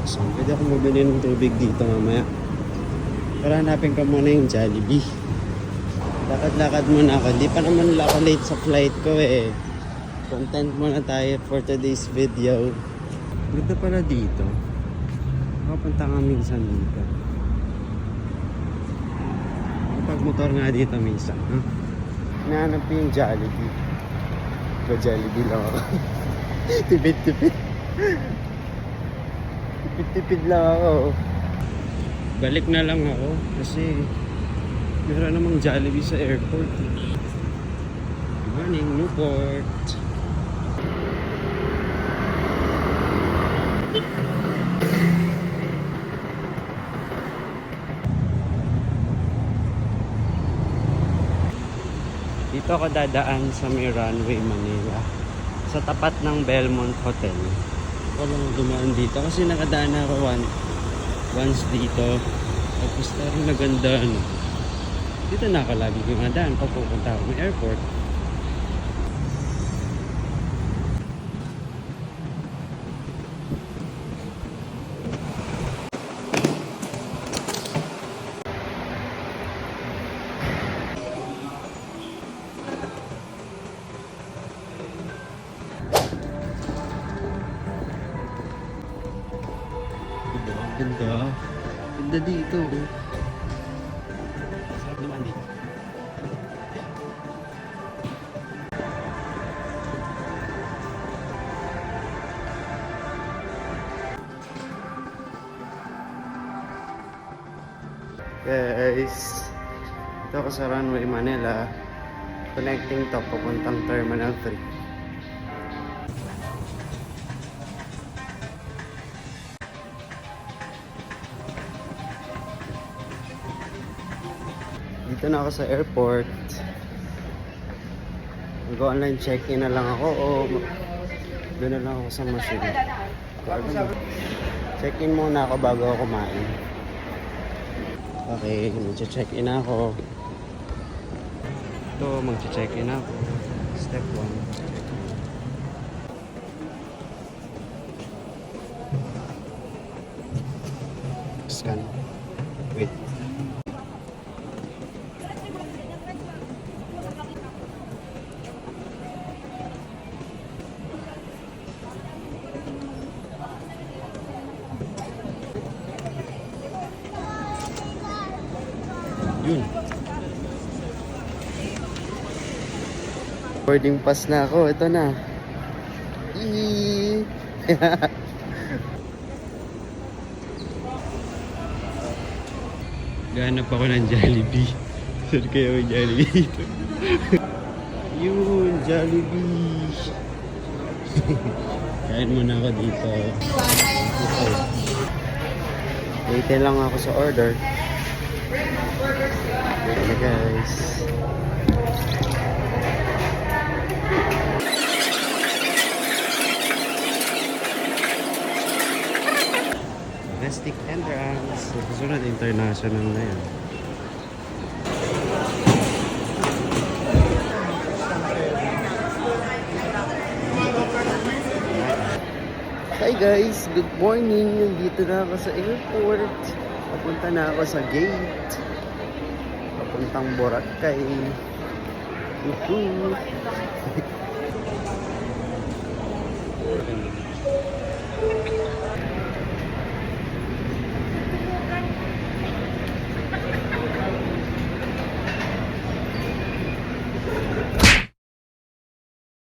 So, pwede ako mabili ng tubig dito mamaya. Para hanapin ko muna yung Jollibee. Lakad-lakad muna ako. Hindi pa naman ako late sa flight ko eh. Content muna tayo for today's video. Ganda pala dito. Makapunta nga minsan dito. Pag-motor nga dito minsan. Huh? Nahanap ko yung Jollibee. Jollibee lang ako. Tipid-tipid. Tipid-tipid lang ako. Balik na lang ako kasi meron namang Jollibee sa airport. Good morning, Newport. Dito ako dadaan sa may runway Manila. Sa tapat ng Belmont Hotel. Walang dumaan dito kasi nakadaan na ako once dito. Tapos parang naganda ano. Dito na ako lagi dumadaan pag pupunta ako ng airport. Ganda. Ganda dito. Sarap naman dito. Guys, ito ako sa Runway Manila. Connecting to papuntang Terminal 3. Dito na ako sa airport. Mag-online check-in na lang ako o doon na lang ako sa machine. Check-in muna ako bago ako kumain. Okay, mag-check-in ako. Ito, mag-check-in ako. Step 1. Scan. Wait. Yun. Boarding pass na ako. Ito na. Gahanap ako ng Jollibee. Saan kaya may Jollibee dito? Yun, Jollibee. Kain muna ako dito. Waitin lang ako sa order. Wait na guys. Domestic entrance. Susunod international na yan. Hi guys, good morning. Nandito na ako sa airport. Papunta na ako sa gate. Papuntang Boracay.